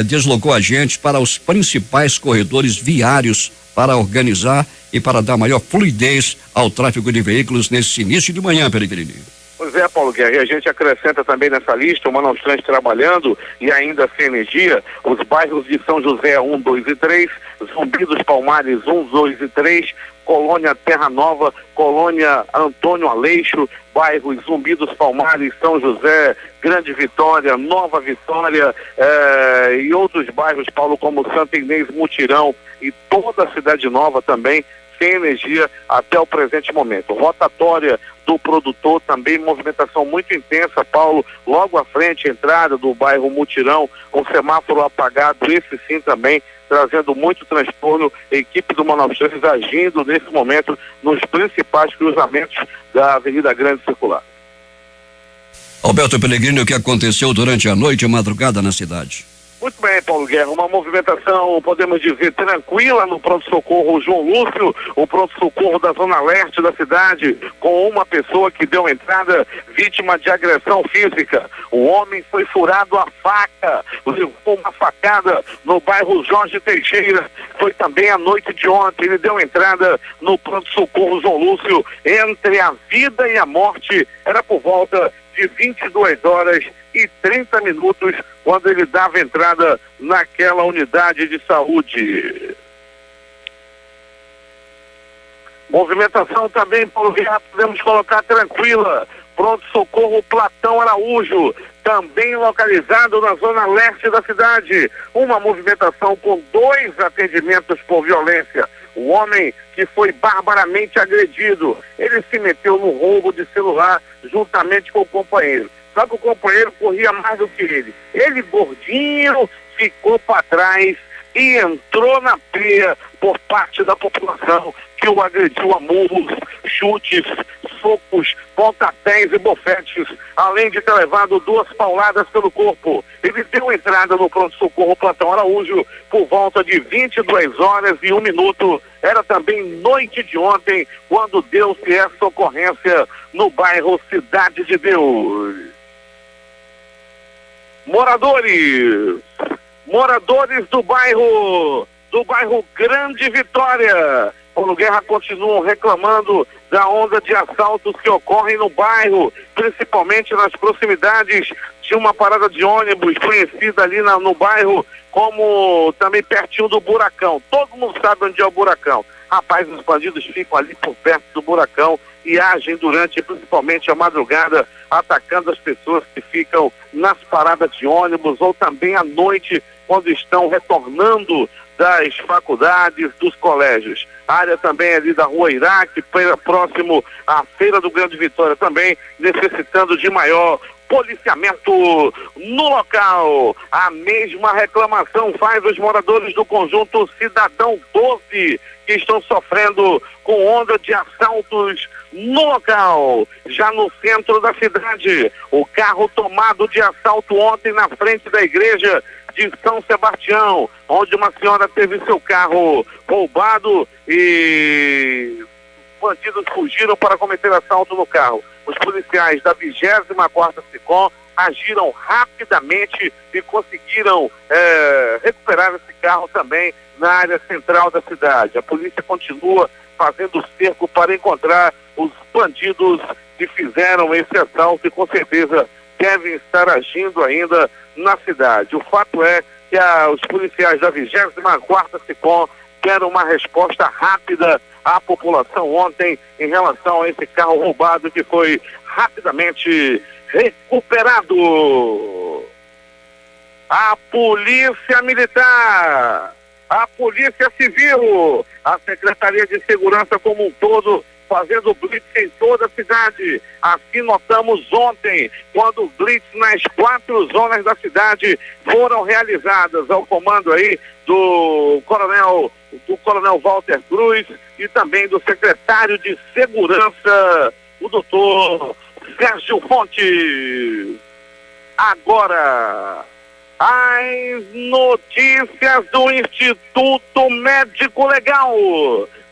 deslocou agentes para os principais corredores viários para organizar e para dar maior fluidez ao tráfego de veículos nesse início de manhã, Pellegrini. Pois é, Paulo Guerra, e a gente acrescenta também nessa lista o Manaus Trans trabalhando e ainda sem energia, os bairros de São José 1, 2 e 3, Zumbi dos Palmares 1, 2 e 3, Colônia Terra Nova, Colônia Antônio Aleixo, bairros Zumbi dos Palmares, São José, Grande Vitória, Nova Vitória e outros bairros, Paulo, como Santa Inês, Mutirão e toda a Cidade Nova também sem energia até o presente momento. Rotatória do produtor também, movimentação muito intensa, Paulo, logo à frente, entrada do bairro Mutirão, com semáforo apagado, esse sim também trazendo muito transtorno, equipe do Manaus Trans agindo nesse momento nos principais cruzamentos da Avenida Grande Circular. Alberto Pellegrini, o que aconteceu durante a noite e madrugada na cidade? Muito bem, Paulo Guerra, uma movimentação, podemos dizer, tranquila no pronto-socorro João Lúcio, o pronto-socorro da Zona Leste da cidade, com uma pessoa que deu entrada vítima de agressão física. O homem foi furado a faca, levou uma facada no bairro Jorge Teixeira. Foi também a noite de ontem, ele deu entrada no pronto-socorro João Lúcio, entre a vida e a morte. Era por volta de 22h30, quando ele dava entrada naquela unidade de saúde. Movimentação também, Paulo Guerra, podemos colocar tranquila. Pronto-socorro Platão Araújo, também localizado na zona leste da cidade. Uma movimentação com 2 atendimentos por violência. O homem que foi barbaramente agredido, ele se meteu no roubo de celular juntamente com o companheiro. Só que o companheiro corria mais do que ele. Ele, gordinho, ficou para trás e entrou na peia por parte da população, que o agrediu a murros, chutes, socos, pontapés e bofetes, além de ter levado 2 pauladas pelo corpo. Ele deu entrada no pronto-socorro Platão Araújo por volta de 22h01. Era também noite de ontem, quando deu-se essa ocorrência no bairro Cidade de Deus. Moradores do bairro Grande Vitória, Paulo Guerra, continuam reclamando da onda de assaltos que ocorrem no bairro, principalmente nas proximidades de uma parada de ônibus conhecida ali no bairro como também pertinho do Buracão. Todo mundo sabe onde é o Buracão. Rapaz, os bandidos ficam ali por perto do Buracão e agem durante principalmente a madrugada, atacando as pessoas que ficam nas paradas de ônibus ou também à noite, quando estão retornando das faculdades, dos colégios. A área também ali da Rua Iraque, próximo à Feira do Grande Vitória, também necessitando de maior policiamento no local. A mesma reclamação faz os moradores do conjunto Cidadão 12, que estão sofrendo com onda de assaltos no local. Já no centro da cidade, o carro tomado de assalto ontem na frente da igreja de São Sebastião, onde uma senhora teve seu carro roubado e bandidos fugiram para cometer assalto no carro. Os policiais da 24ª SECOM agiram rapidamente e conseguiram recuperar esse carro também na área central da cidade. A polícia continua fazendo cerco para encontrar os bandidos que fizeram esse assalto e com certeza devem estar agindo ainda na cidade. O fato é que os policiais da 24ª SECOM deram uma resposta rápida à população ontem em relação a esse carro roubado que foi rapidamente recuperado. A Polícia Militar, a Polícia Civil, a Secretaria de Segurança como um todo, fazendo blitz em toda a cidade. Assim notamos ontem, quando o blitz nas 4 zonas da cidade foram realizadas, ao comando aí do Coronel Walter Cruz e também do secretário de Segurança, o doutor Sérgio Fontes. Agora, as notícias do Instituto Médico Legal.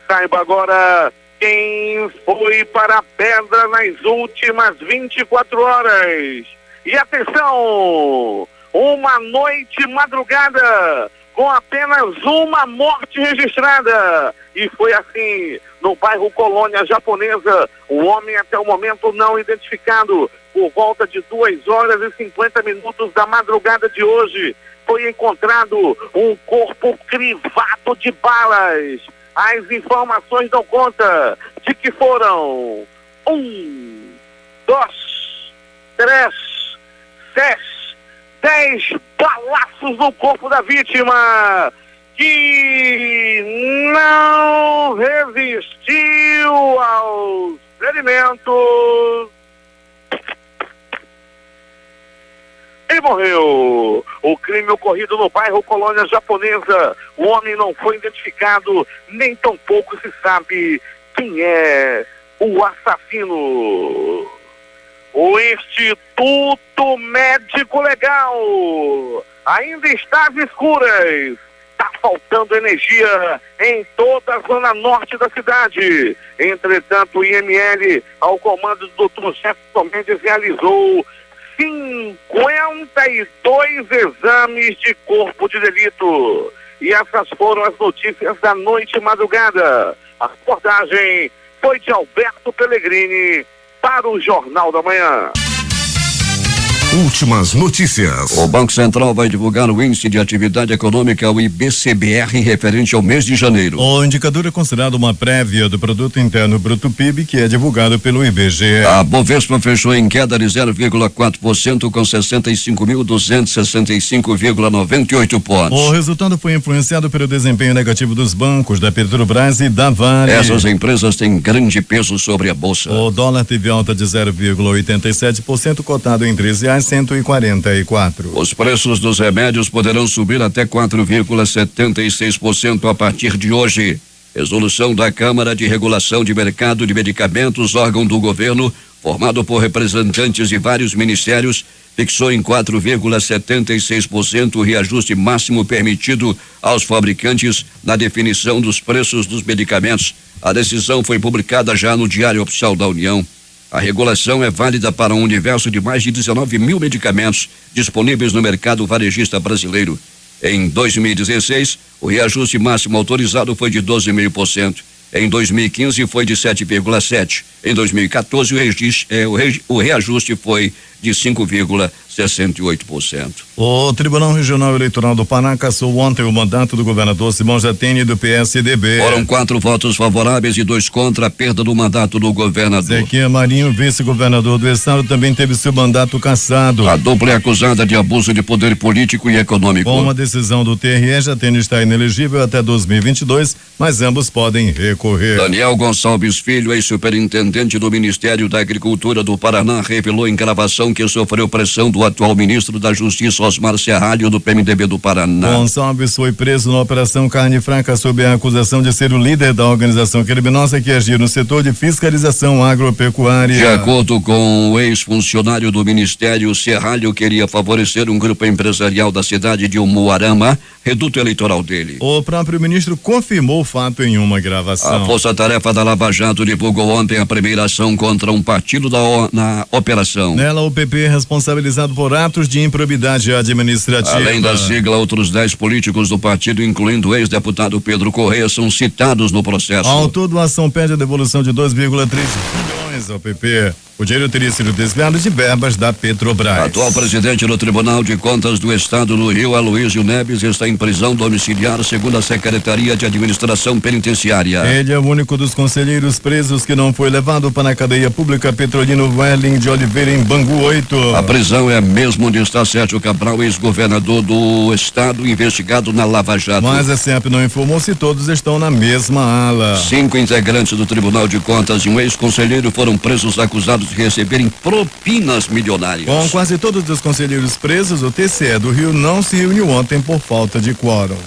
Saiba agora quem foi para a pedra nas últimas 24 horas. E atenção, uma noite madrugada com apenas uma morte registrada. E foi assim, no bairro Colônia Japonesa. O homem até o momento não identificado. Por volta de 2h50 da madrugada de hoje, foi encontrado um corpo crivado de balas. As informações dão conta de que foram 1, 2, 3, 7, 10 balaços no corpo da vítima, que não resistiu aos ferimentos e morreu. O crime ocorrido no bairro Colônia Japonesa. O homem não foi identificado, nem tampouco se sabe quem é o assassino. O Instituto Médico Legal ainda está às escuras. Está faltando energia em toda a zona norte da cidade. Entretanto, o IML, ao comando do Dr. Jefferson Mendes, realizou 52 exames de corpo de delito. E essas foram as notícias da noite e madrugada. A reportagem foi de Alberto Pellegrini para o Jornal da Manhã. Últimas notícias. O Banco Central vai divulgar o Índice de Atividade Econômica, o IBCBR, referente ao mês de janeiro. O indicador é considerado uma prévia do Produto Interno Bruto PIB, que é divulgado pelo IBGE. A Bovespa fechou em queda de 0,4% com 65.265,98 pontos. O resultado foi influenciado pelo desempenho negativo dos bancos, da Petrobras e da Vale. Essas empresas têm grande peso sobre a bolsa. O dólar teve alta de 0,87%, cotado em R$13,144. Os preços dos remédios poderão subir até 4,76% a partir de hoje. Resolução da Câmara de Regulação de Mercado de Medicamentos, órgão do governo, formado por representantes de vários ministérios, fixou em 4,76% o reajuste máximo permitido aos fabricantes na definição dos preços dos medicamentos. A decisão foi publicada já no Diário Oficial da União. A regulação é válida para um universo de mais de 19 mil medicamentos disponíveis no mercado varejista brasileiro. Em 2016, o reajuste máximo autorizado foi de 12,5%. Em 2015 foi de 7,7%. Em 2014 o reajuste foi de 5,68%. O Tribunal Regional Eleitoral do Pará cassou ontem o mandato do governador Simão Jatene, do PSDB. Foram 4 votos favoráveis e 2 contra a perda do mandato do governador. Zequinha Marinho, vice-governador do estado, também teve seu mandato cassado. A dupla é acusada de abuso de poder político e econômico. Com uma decisão do TRE, Jatene está inelegível até 2022, mas ambos podem recorrer. Daniel Gonçalves Filho, ex-superintendente do Ministério da Agricultura do Paraná, revelou em gravação que sofreu pressão do atual ministro da Justiça, Osmar Serralho, do PMDB do Paraná. Gonçalves foi preso na Operação Carne Fraca sob a acusação de ser o líder da organização criminosa que agia no setor de fiscalização agropecuária. De acordo com o ex-funcionário do Ministério, Serralho queria favorecer um grupo empresarial da cidade de Umuarama, reduto eleitoral dele. O próprio ministro confirmou o fato em uma gravação. A Força-Tarefa da Lava Jato divulgou ontem a primeira ação contra um partido na operação. Nela, o PP é responsabilizado por atos de improbidade administrativa. Além da sigla, outros 10 políticos do partido, incluindo o ex-deputado Pedro Correia, são citados no processo. Ao todo, a ação pede a devolução de 2,3 bilhões ao PP. O dinheiro teria sido desviado de verbas da Petrobras. Atual presidente do Tribunal de Contas do Estado do Rio, Aloísio Neves, está em prisão domiciliar, segundo a Secretaria de Administração Penitenciária. Ele é o único dos conselheiros presos que não foi levado para a cadeia pública Petrolino Welling de Oliveira, em Bangu 8. A prisão é a mesma onde está Sérgio Cabral, ex-governador do Estado, investigado na Lava Jato. Mas a SEAP não informou se todos estão na mesma ala. 5 integrantes do Tribunal de Contas e um ex-conselheiro foram presos acusados de receberem propinas milionárias. Com quase todos os conselheiros presos, o TCE do Rio não se reuniu ontem por falta de quórum.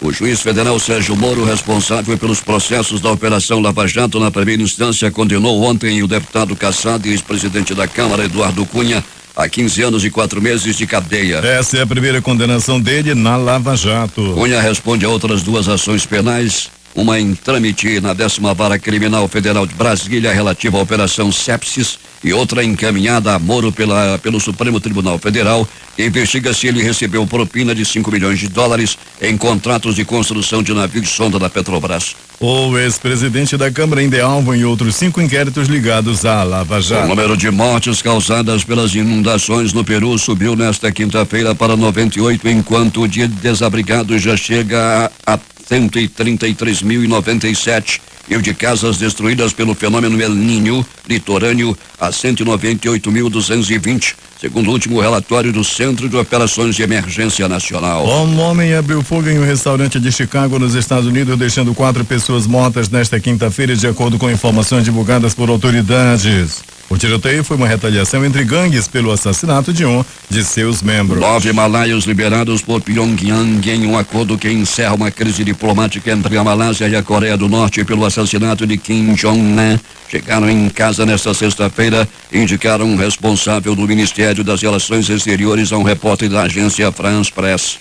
O juiz federal Sérgio Moro, responsável pelos processos da Operação Lava Jato na primeira instância, condenou ontem o deputado cassado e ex-presidente da Câmara, Eduardo Cunha, a 15 anos e 4 meses de cadeia. Essa é a primeira condenação dele na Lava Jato. Cunha responde a outras 2 ações penais, uma em trâmite na 10ª Vara Criminal Federal de Brasília, relativa à Operação Sepsis, e outra encaminhada a Moro pelo Supremo Tribunal Federal, que investiga se ele recebeu propina de 5 milhões de dólares em contratos de construção de navios sonda da Petrobras. O ex-presidente da Câmara ainda é alvo em outros 5 inquéritos ligados à Lava Jato. O número de mortes causadas pelas inundações no Peru subiu nesta quinta-feira para 98, enquanto o dia de desabrigados já chega a 133.097 e o de casas destruídas pelo fenômeno El Niño litorâneo a 198.220, segundo o último relatório do Centro de Operações de Emergência Nacional. Um homem abriu fogo em um restaurante de Chicago, nos Estados Unidos, deixando 4 pessoas mortas nesta quinta-feira, de acordo com informações divulgadas por autoridades. O tiroteio foi uma retaliação entre gangues pelo assassinato de um de seus membros. 9 malaios liberados por Pyongyang em um acordo que encerra uma crise diplomática entre a Malásia e a Coreia do Norte pelo assassinato de Kim Jong-un. Chegaram em casa nesta sexta-feira e indicaram um responsável do Ministério das Relações Exteriores a um repórter da agência France Press.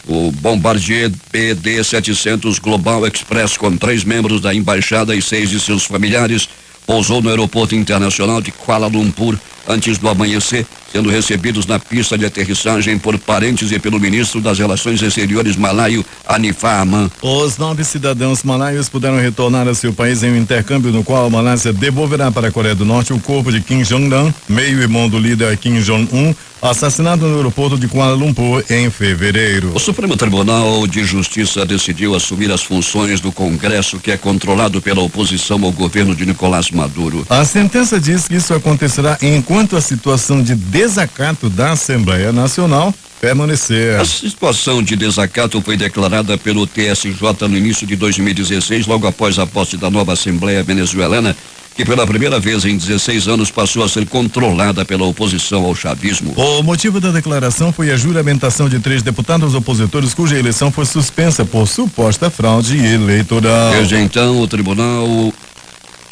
O Bombardier BD-700 Global Express, com 3 membros da embaixada e 6 de seus familiares, pousou no aeroporto internacional de Kuala Lumpur antes do amanhecer sendo recebidos na pista de aterrissagem por parentes e pelo ministro das Relações Exteriores malaio, Anifah Aman. Os 9 cidadãos malaios puderam retornar a seu país em um intercâmbio no qual a Malásia devolverá para a Coreia do Norte o corpo de Kim Jong-nam, meio-irmão do líder Kim Jong-un, assassinado no aeroporto de Kuala Lumpur em fevereiro. O Supremo Tribunal de Justiça decidiu assumir as funções do Congresso, que é controlado pela oposição ao governo de Nicolás Maduro. A sentença diz que isso acontecerá enquanto a situação de desacato da Assembleia Nacional permanecer. A situação de desacato foi declarada pelo TSJ no início de 2016, logo após a posse da nova Assembleia venezuelana, que pela primeira vez em 16 anos passou a ser controlada pela oposição ao chavismo. O motivo da declaração foi a juramentação de 3 deputados opositores cuja eleição foi suspensa por suposta fraude eleitoral. Desde então, o tribunal,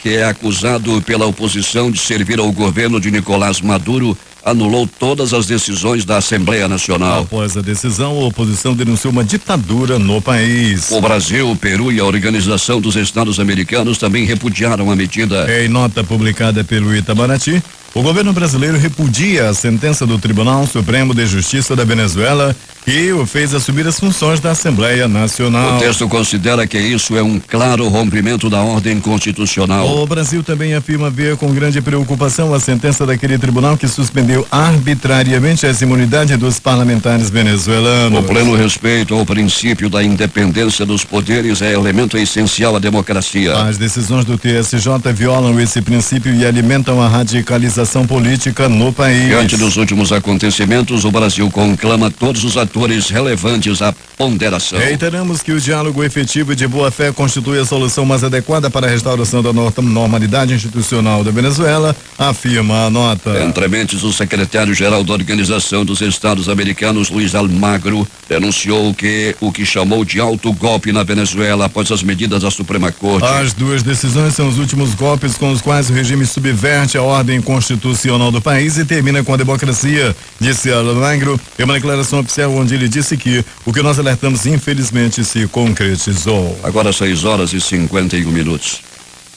que é acusado pela oposição de servir ao governo de Nicolás Maduro, anulou todas as decisões da Assembleia Nacional. Após a decisão, a oposição denunciou uma ditadura no país. O Brasil, o Peru e a Organização dos Estados Americanos também repudiaram a medida. Em nota publicada pelo Itamaraty, o governo brasileiro repudia a sentença do Tribunal Supremo de Justiça da Venezuela que o fez assumir as funções da Assembleia Nacional. O texto considera que isso é um claro rompimento da ordem constitucional. O Brasil também afirma ver com grande preocupação a sentença daquele tribunal que suspendeu arbitrariamente as imunidades dos parlamentares venezuelanos. O pleno respeito ao princípio da independência dos poderes é elemento essencial à democracia. As decisões do TSJ violam esse princípio e alimentam a radicalização política no país. Diante dos últimos acontecimentos, o Brasil conclama todos os atores relevantes à ponderação. Reiteramos que o diálogo efetivo e de boa fé constitui a solução mais adequada para a restauração da normalidade institucional da Venezuela, afirma a nota. Entre mentes, o secretário-geral da Organização dos Estados Americanos, Luiz Almagro, denunciou o que chamou de alto golpe na Venezuela após as medidas da Suprema Corte. As 2 decisões são os últimos golpes com os quais o regime subverte a ordem constitucional do país e termina com a democracia, disse Almagro em uma declaração oficial onde ele disse que o que nós alertamos infelizmente se concretizou. Agora 6h51.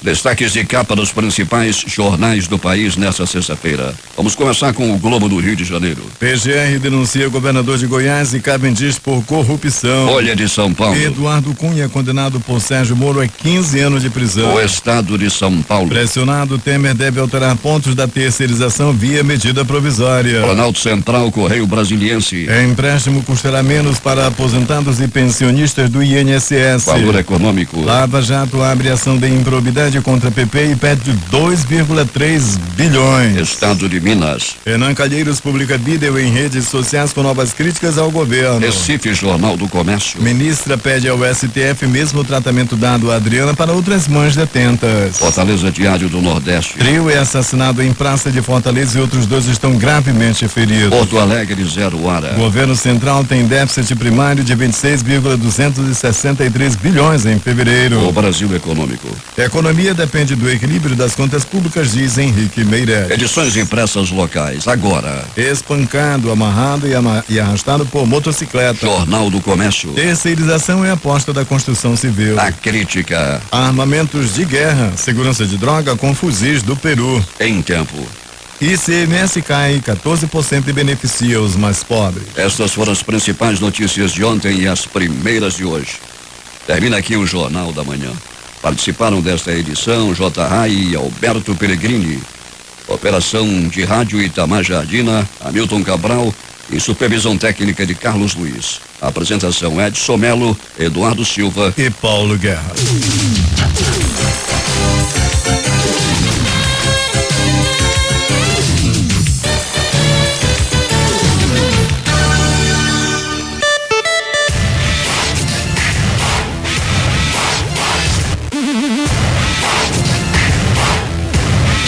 Destaques de capa dos principais jornais do país nesta sexta-feira. Vamos começar com o Globo do Rio de Janeiro. PGR denuncia governador de Goiás e Cavendish por corrupção. Folha de São Paulo. Eduardo Cunha é condenado por Sérgio Moro a 15 anos de prisão. O Estado de São Paulo. Pressionado, Temer deve alterar pontos da terceirização via medida provisória. Planalto Central, Correio Brasiliense. Empréstimo custará menos para aposentados e pensionistas do INSS. Valor econômico. Lava Jato abre ação de improbidade contra PP e pede 2,3 bilhões. Estado de Minas. Renan Calheiros publica vídeo em redes sociais com novas críticas ao governo. Recife, Jornal do Comércio. Ministra pede ao STF mesmo tratamento dado a Adriana para outras mães detentas. Fortaleza, Diário do Nordeste. Trio é assassinado em Praça de Fortaleza e outros 2 estão gravemente feridos. Porto Alegre, 0 hora. Governo Central tem déficit primário de 26,263 bilhões em fevereiro. O Brasil Econômico. Economia depende do equilíbrio das contas públicas, diz Henrique Meirelles. Edições impressas locais, agora. Espancado, amarrado e arrastado por motocicleta. Jornal do Comércio. Terceirização é aposta da construção civil. A crítica. Armamentos de guerra, segurança de droga com fuzis do Peru. Em tempo. ICMS cai 14% e beneficia os mais pobres. Estas foram as principais notícias de ontem e as primeiras de hoje. Termina aqui o Jornal da Manhã. Participaram desta edição J. Rai e Alberto Pellegrini. Operação de rádio Itamar Jardina, Hamilton Cabral e supervisão técnica de Carlos Luiz. Apresentação Edson Melo, Eduardo Silva e Paulo Guerra.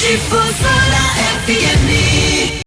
Difusora FM.